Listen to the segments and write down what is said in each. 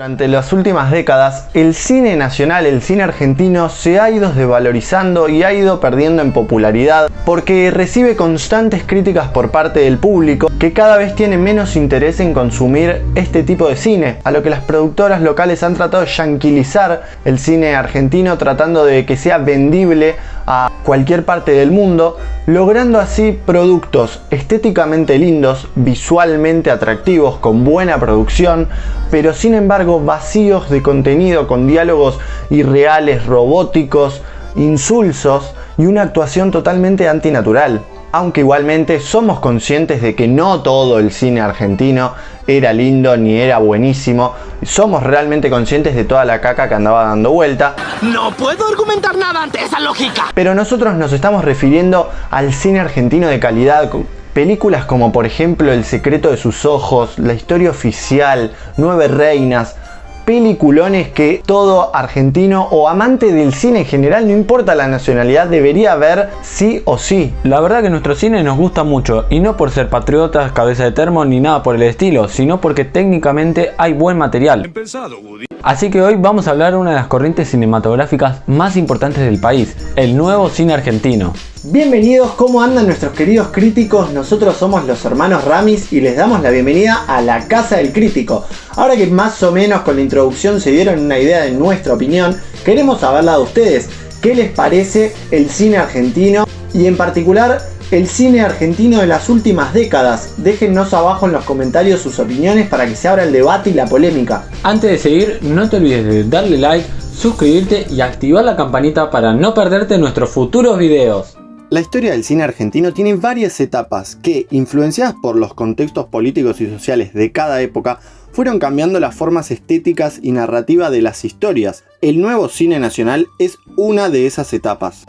Durante las últimas décadas, el cine nacional, el cine argentino, se ha ido desvalorizando y ha ido perdiendo en popularidad porque recibe constantes críticas por parte del público que cada vez tiene menos interés en consumir este tipo de cine, a lo que las productoras locales han tratado de yanquilizar el cine argentino tratando de que sea vendible a cualquier parte del mundo, logrando así productos estéticamente lindos, visualmente atractivos, con buena producción, pero sin embargo vacíos de contenido, con diálogos irreales, robóticos, insulsos y una actuación totalmente antinatural. Aunque igualmente somos conscientes de que no todo el cine argentino era lindo ni era buenísimo, somos realmente conscientes de toda la caca que andaba dando vuelta. No puedo argumentar nada ante esa lógica. Pero nosotros nos estamos refiriendo al cine argentino de calidad, con películas como por ejemplo El secreto de sus ojos, La historia oficial, Nueve reinas, peliculones que todo argentino o amante del cine en general, no importa la nacionalidad, debería ver sí o sí. La verdad que nuestro cine nos gusta mucho, y no por ser patriotas, cabeza de termo ni nada por el estilo, sino porque técnicamente hay buen material. Bien pensado, Woody. Así que hoy vamos a hablar de una de las corrientes cinematográficas más importantes del país, el nuevo cine argentino. Bienvenidos, ¿cómo andan nuestros queridos críticos? Nosotros somos los hermanos Ramis y les damos la bienvenida a la Casa del Crítico. Ahora que más o menos con la introducción se dieron una idea de nuestra opinión, queremos saberla de ustedes. ¿Qué les parece el cine argentino y en particular el cine argentino de las últimas décadas? Déjennos abajo en los comentarios sus opiniones para que se abra el debate y la polémica. Antes de seguir, no te olvides de darle like, suscribirte y activar la campanita para no perderte nuestros futuros videos. La historia del cine argentino tiene varias etapas que, influenciadas por los contextos políticos y sociales de cada época, fueron cambiando las formas estéticas y narrativas de las historias. El nuevo cine nacional es una de esas etapas.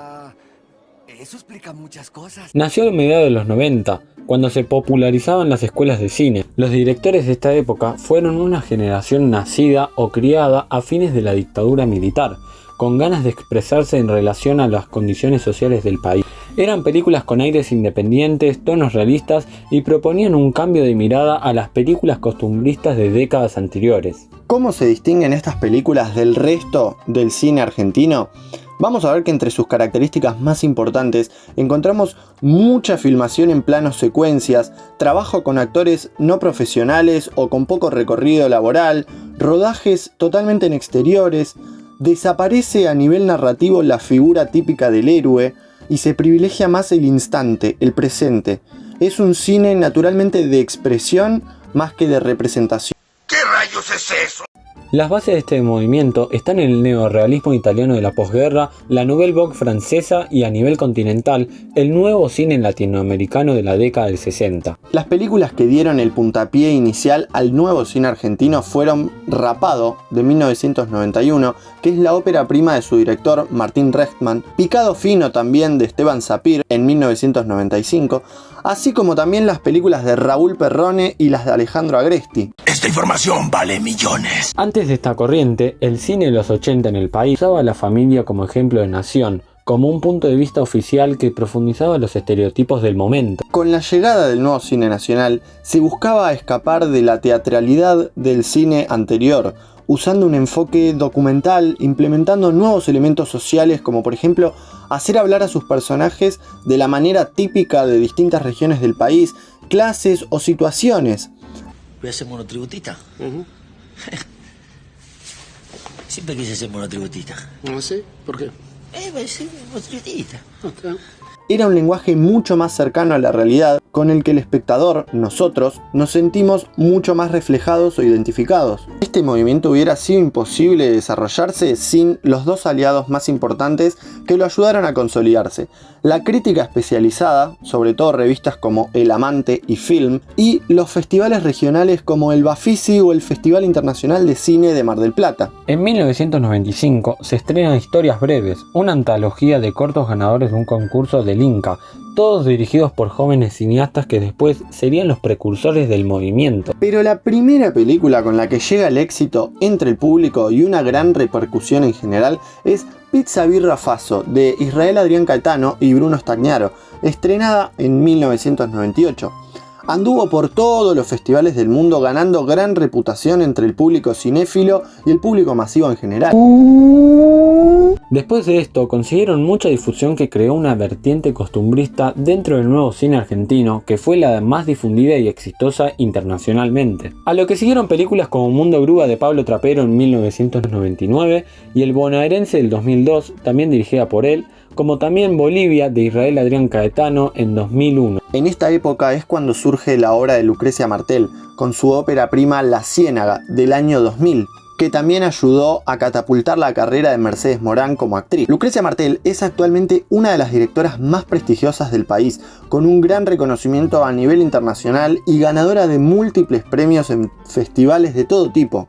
Eso explica muchas cosas. Nació a mediados de los 90, cuando se popularizaban las escuelas de cine. Los directores de esta época fueron una generación nacida o criada a fines de la dictadura militar, con ganas de expresarse en relación a las condiciones sociales del país. Eran películas con aires independientes, tonos realistas y proponían un cambio de mirada a las películas costumbristas de décadas anteriores. ¿Cómo se distinguen estas películas del resto del cine argentino? Vamos a ver que entre sus características más importantes encontramos mucha filmación en planos secuencias, trabajo con actores no profesionales o con poco recorrido laboral, rodajes totalmente en exteriores, desaparece a nivel narrativo la figura típica del héroe y se privilegia más el instante, el presente. Es un cine naturalmente de expresión más que de representación. ¿Qué rayos es eso? Las bases de este movimiento están en el neorrealismo italiano de la posguerra, la Nouvelle Vague francesa y a nivel continental, el nuevo cine latinoamericano de la década del 60. Las películas que dieron el puntapié inicial al nuevo cine argentino fueron Rapado, de 1991, que es la ópera prima de su director Martín Rechtman, Picado Fino también de Esteban Sapir en 1995, así como también las películas de Raúl Perrone y las de Alejandro Agresti. Esta información vale millones. Antes de esta corriente, el cine de los 80 en el país usaba a la familia como ejemplo de nación, como un punto de vista oficial que profundizaba los estereotipos del momento. Con la llegada del nuevo cine nacional, se buscaba escapar de la teatralidad del cine anterior, usando un enfoque documental, implementando nuevos elementos sociales como por ejemplo hacer hablar a sus personajes de la manera típica de distintas regiones del país, clases o situaciones. Voy a ser monotributista. Siempre quise ser monotributista. ¿No sé? ¿Por qué? Voy a ser monotributista. Era un lenguaje mucho más cercano a la realidad, con el que el espectador, nosotros, nos sentimos mucho más reflejados o identificados. Este movimiento hubiera sido imposible de desarrollarse sin los dos aliados más importantes que lo ayudaron a consolidarse: la crítica especializada, sobre todo revistas como El Amante y Film, y los festivales regionales como el Bafisi o el Festival Internacional de Cine de Mar del Plata. En 1995 se estrena Historias Breves, una antología de cortos ganadores de un concurso del Inca, todos dirigidos por jóvenes cineastas que después serían los precursores del movimiento. Pero la primera película con la que llega el éxito entre el público y una gran repercusión en general es Pizza Birra Faso, de Israel Adrián Caetano y Bruno Stagnaro, estrenada en 1998. Anduvo por todos los festivales del mundo ganando gran reputación entre el público cinéfilo y el público masivo en general. Después de esto consiguieron mucha difusión que creó una vertiente costumbrista dentro del nuevo cine argentino que fue la más difundida y exitosa internacionalmente. A lo que siguieron películas como Mundo Grúa de Pablo Trapero en 1999 y El Bonaerense del 2002, también dirigida por él, como también Bolivia de Israel Adrián Caetano en 2001. En esta época es cuando surge la obra de Lucrecia Martel, con su ópera prima La Ciénaga del año 2000, que también ayudó a catapultar la carrera de Mercedes Morán como actriz. Lucrecia Martel es actualmente una de las directoras más prestigiosas del país, con un gran reconocimiento a nivel internacional y ganadora de múltiples premios en festivales de todo tipo.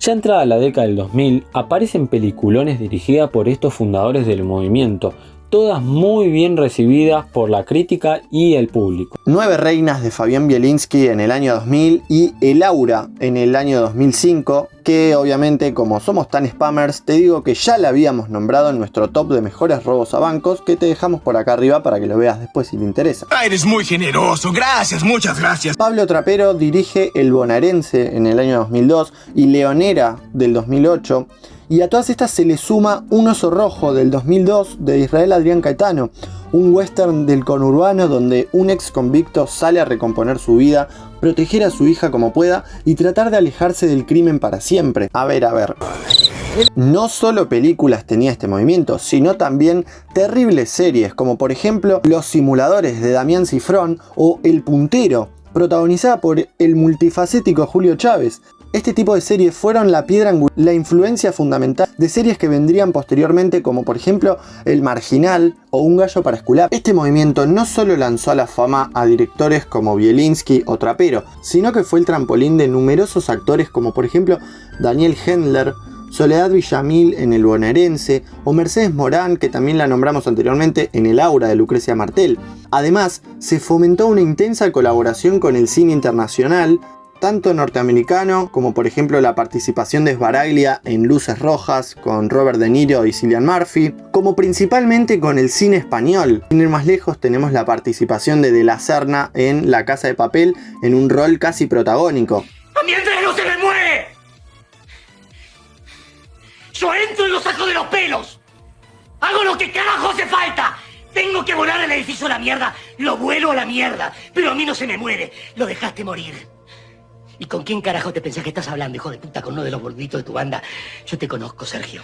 Ya entrada la década del 2000, aparecen peliculones dirigidas por estos fundadores del movimiento, todas muy bien recibidas por la crítica y el público. 9 reinas de Fabián Bielinski en el año 2000 y El Aura en el año 2005, que obviamente como somos tan spammers te digo que ya la habíamos nombrado en nuestro top de mejores robos a bancos, que te dejamos por acá arriba para que lo veas después si te interesa. Eres muy generoso, gracias, muchas gracias. Pablo Trapero dirige El Bonaerense en el año 2002 y Leonera del 2008. Y a todas estas se le suma Un Oso Rojo del 2002 de Israel Adrián Caetano, un western del conurbano donde un ex convicto sale a recomponer su vida, proteger a su hija como pueda y tratar de alejarse del crimen para siempre. A ver. No solo películas tenía este movimiento, sino también terribles series, como por ejemplo Los Simuladores de Damián Cifrón o El Puntero, protagonizada por el multifacético Julio Chávez. Este tipo de series fueron la piedra angular, la influencia fundamental de series que vendrían posteriormente, como por ejemplo El Marginal o Un Gallo para Esculap. Este movimiento no solo lanzó a la fama a directores como Bielinski o Trapero, sino que fue el trampolín de numerosos actores como por ejemplo Daniel Hendler, Soledad Villamil en El Bonaerense o Mercedes Morán, que también la nombramos anteriormente en El Aura de Lucrecia Martel. Además, se fomentó una intensa colaboración con el cine internacional, tanto norteamericano como por ejemplo la participación de Sbaraglia en Luces Rojas con Robert De Niro y Cillian Murphy, como principalmente con el cine español. Sin ir más lejos tenemos la participación de la Serna en La Casa de Papel en un rol casi protagónico. ¡A mi Andrés no se me mueve! Yo entro y lo saco de los pelos. Hago lo que carajo hace falta. Tengo que volar el edificio a la mierda. Lo vuelo a la mierda. Pero a mí no se me muere. Lo dejaste morir. ¿Y con quién carajo te pensás que estás hablando, hijo de puta? Con uno de los gorditos de tu banda. Yo te conozco, Sergio.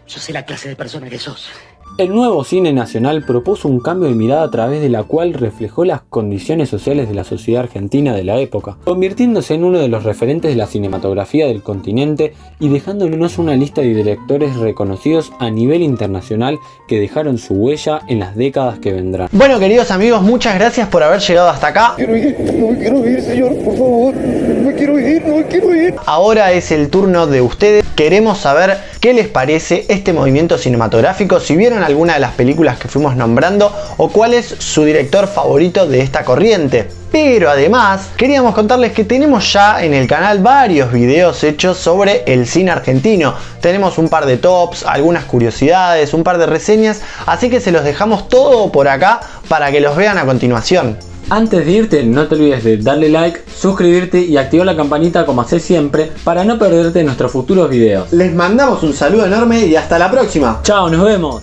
Yo sé la clase de persona que sos. El nuevo cine nacional propuso un cambio de mirada a través de la cual reflejó las condiciones sociales de la sociedad argentina de la época, convirtiéndose en uno de los referentes de la cinematografía del continente y dejándonos una lista de directores reconocidos a nivel internacional que dejaron su huella en las décadas que vendrán. Bueno, queridos amigos, muchas gracias por haber llegado hasta acá. No me quiero ir, señor, por favor. No me quiero ir. Ahora es el turno de ustedes. Queremos saber qué les parece este movimiento cinematográfico, si vieron alguna de las películas que fuimos nombrando o cuál es su director favorito de esta corriente. Pero además queríamos contarles que tenemos ya en el canal varios videos hechos sobre el cine argentino. Tenemos un par de tops, algunas curiosidades, un par de reseñas, así que se los dejamos todo por acá para que los vean a continuación. Antes de irte, no te olvides de darle like, suscribirte y activar la campanita como haces siempre para no perderte nuestros futuros videos. Les mandamos un saludo enorme y hasta la próxima. Chao, nos vemos.